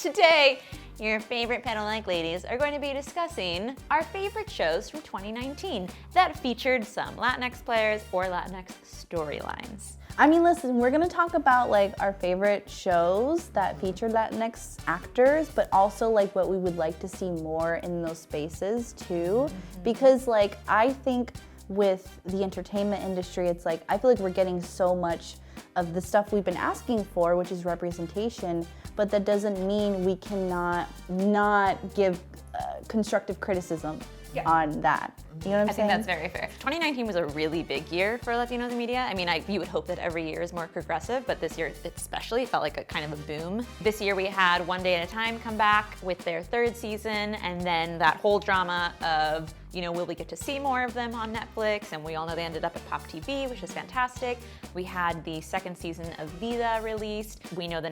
Today, your favorite panel-like ladies are going to be discussing our favorite shows from 2019 that featured some Latinx players or Latinx storylines. I mean, listen, we're gonna talk about like our favorite shows that featured Latinx actors, but also like what we would like to see more in those spaces too. Because like, I think with the entertainment industry, it's like, I feel like we're getting so much of the stuff we've been asking for, which is representation, but that doesn't mean we cannot not give constructive criticism on that. You know what I'm saying? I think that's very fair. 2019 was a really big year for Latinos in media. I mean, you would hope that every year is more progressive, but this year especially felt like a kind of a boom. This year we had One Day at a Time come back with their third season, and then that whole drama of, you know, will we get to see more of them on Netflix? And we all know they ended up at Pop TV, which is fantastic. We had the second season of Vida released. We know the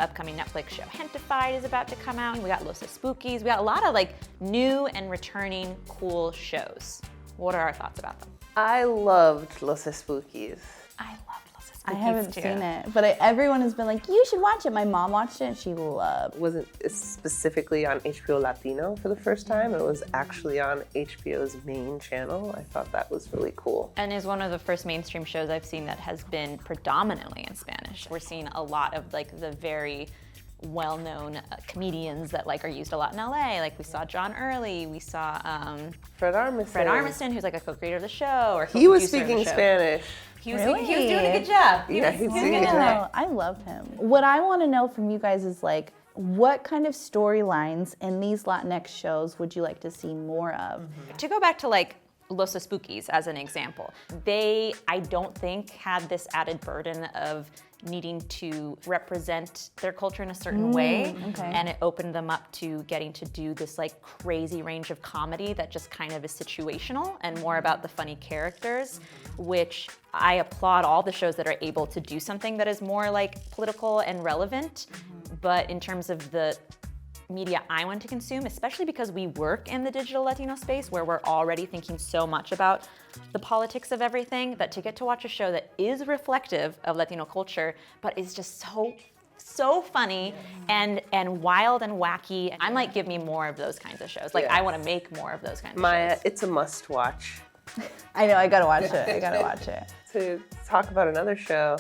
upcoming Netflix show Hentified is about to come out. And we got Los Spookies. We got a lot of like new and returning cool shows. What are our thoughts about them? I loved Los Spookies. I loved Los Spookies I haven't too. seen it, but everyone has been like, you should watch it. My mom watched it and she loved it. It wasn't specifically on HBO Latino for the first time. It was actually on HBO's main channel. I thought that was really cool. And is one of the first mainstream shows I've seen that has been predominantly in Spanish. We're seeing a lot of like the very well-known comedians that like are used a lot in LA. Like we saw John Early, we saw Fred Armisen, who's like a co-creator of the show, or he was co-producer of the speaking show. Spanish. He was Really? doing a good job. Yeah, he was doing getting a in good there. job. I love him. What I want to know from you guys is like, what kind of storylines in these Latinx shows would you like to see more of? To go back to like Los Spookies as an example, they, I don't think, had this added burden of needing to represent their culture in a certain way, and it opened them up to getting to do this like crazy range of comedy that just kind of is situational and more about the funny characters, which I applaud all the shows that are able to do something that is more like political and relevant. But in terms of the media I want to consume, especially because we work in the digital Latino space where we're already thinking so much about the politics of everything, that to get to watch a show that is reflective of Latino culture, but is just so funny and wild and wacky. I'm like, give me more of those kinds of shows. Like, I want to make more of those kinds of shows. It's a must watch. I know, I gotta watch it. I gotta watch it. To talk about another show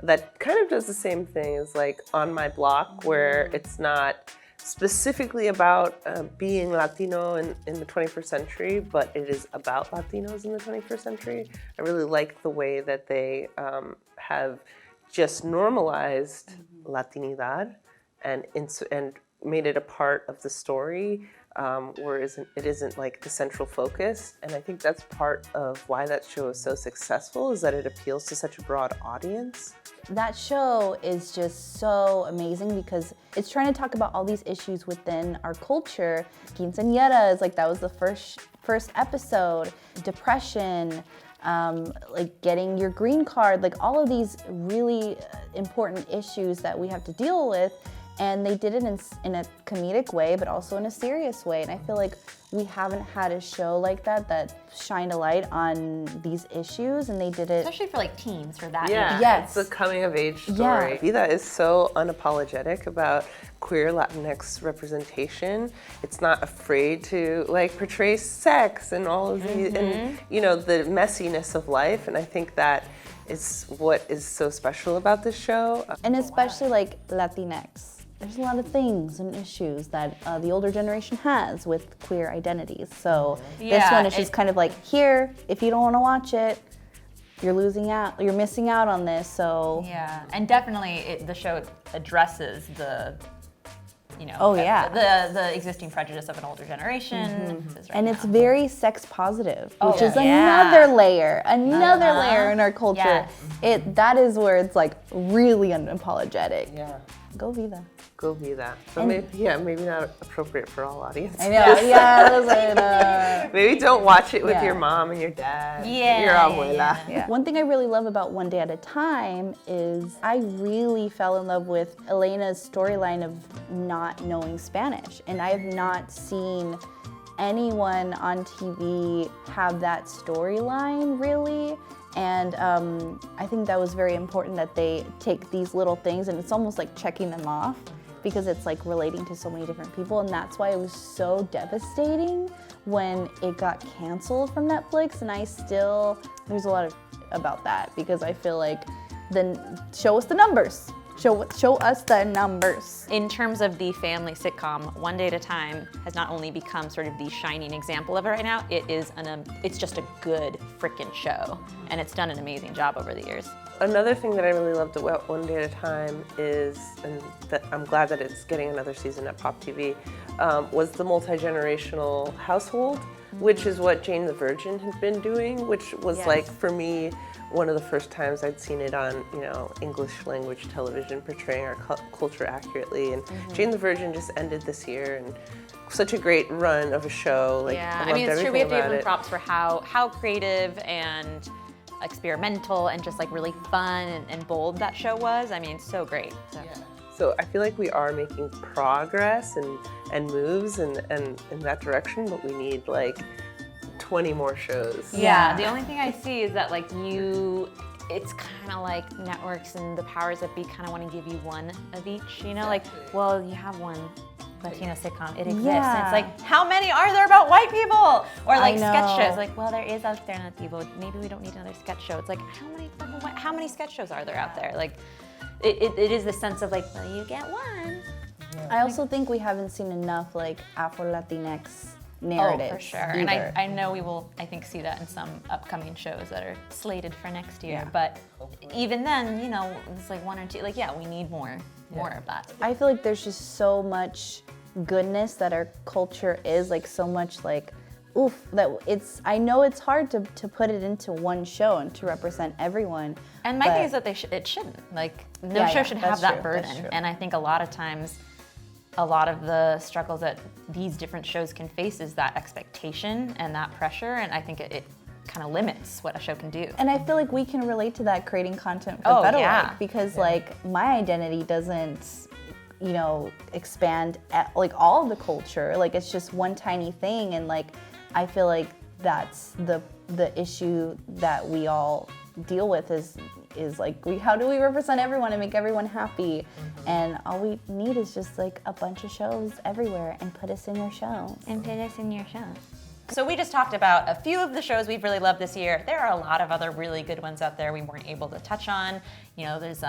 that kind of does the same thing as like On My Block, where it's not specifically about being Latino in the 21st century, but it is about Latinos in the 21st century. I really like the way that they have just normalized Latinidad and made it a part of the story, where it isn't like the central focus. And I think that's part of why that show is so successful, is that it appeals to such a broad audience. That show is just so amazing because it's trying to talk about all these issues within our culture. Quinceañeras, like that was the first episode. Depression, like getting your green card, like all of these really important issues that we have to deal with. And they did it in a comedic way, but also in a serious way. And I feel like we haven't had a show like that shined a light on these issues, and they did it. Especially for like teens, for that. Yeah, Yes. It's a coming of age story. Yeah. Vida is so unapologetic about queer Latinx representation. It's not afraid to like portray sex and all of these, and you know, the messiness of life. And I think that is what is so special about this show. And especially like Latinx. There's a lot of things and issues that the older generation has with queer identities. So this one is just kind of like, here, if you don't want to watch it, you're losing out, you're missing out on this, so. Yeah, and definitely the show addresses the, you know, the existing prejudice of an older generation. And it's very sex positive, which is another layer in our culture. Yes. That is where it's like really unapologetic. Yeah. Go Vida. Go Vida. But maybe not appropriate for all audiences. I know, listen. Maybe don't watch it with your mom and your dad, your abuela. Yeah. One thing I really love about One Day at a Time is I really fell in love with Elena's storyline of not knowing Spanish. And I have not seen anyone on TV have that storyline really. And I think that was very important that they take these little things and it's almost like checking them off. because it's like relating to so many different people, and that's why it was so devastating when it got canceled from Netflix. And there's a lot of about that, because I feel like then show us the numbers. Show us the numbers. In terms of the family sitcom, One Day at a Time has not only become sort of the shining example of it right now, it's just a good frickin' show, and it's done an amazing job over the years. Another thing that I really loved about One Day at a Time is, and that I'm glad that it's getting another season at Pop TV, was the multi-generational household, which is what Jane the Virgin had been doing, which was like, for me, one of the first times I'd seen it on, English language television portraying our culture accurately. And Jane the Virgin just ended this year, and such a great run of a show. I mean, it's true. We have to give them props for how creative and experimental and just like really fun and bold that show was. I mean, so great. So I feel like we are making progress and moves in that direction, but we need like 20 more shows. Yeah, the only thing I see is that it's kind of like networks and the powers that be kind of want to give you one of each, well, you have one Latino sitcom, it exists. And it's like, how many are there about white people? Or like sketch shows, like, well, there is Alternativo, maybe we don't need another sketch show. It's like, how many sketch shows are there out there? Like, it is the sense of like, well, you get one. I also think we haven't seen enough like Afro-Latinx narratives. Oh, for sure. And I know we will, I think, see that in some upcoming shows that are slated for next year. But even then, it's like one or two, we need more of that. I feel like there's just so much goodness that our culture is, like so much like, I know it's hard to put it into one show and to represent everyone. And my thing is that it shouldn't. Like, no show should have that burden. And I think a lot of times, a lot of the struggles that these different shows can face is that expectation and that pressure, and I think it kind of limits what a show can do. And I feel like we can relate to that creating content for Better Life, because like my identity doesn't, expand like all of the culture. Like it's just one tiny thing, and like I feel like that's the issue that we all deal with is like how do we represent everyone and make everyone happy? And all we need is just like a bunch of shows everywhere, and put us in your show. So we just talked about a few of the shows we've really loved this year. There are a lot of other really good ones out there we weren't able to touch on. There's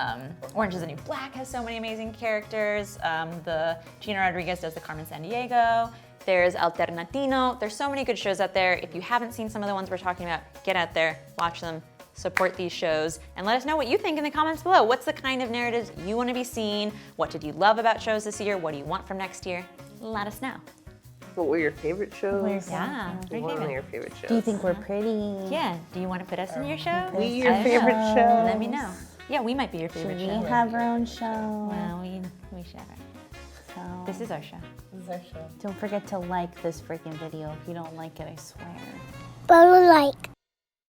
Orange is the New Black has so many amazing characters. The Gina Rodriguez does the Carmen Sandiego. There's Alternatino. There's so many good shows out there. If you haven't seen some of the ones we're talking about, get out there, watch them, support these shows, and let us know what you think in the comments below. What's the kind of narratives you want to be seeing? What did you love about shows this year? What do you want from next year? Let us know. What were your favorite shows? What were your favorite shows? Do you think we're pretty? Yeah. Do you want to put us in your show? We your favorite show? Let me know. Yeah, we might be your favorite show. We have our own show. Well, we should have our own. This is our show. Don't forget to like this freaking video. If you don't like it, I swear. But like.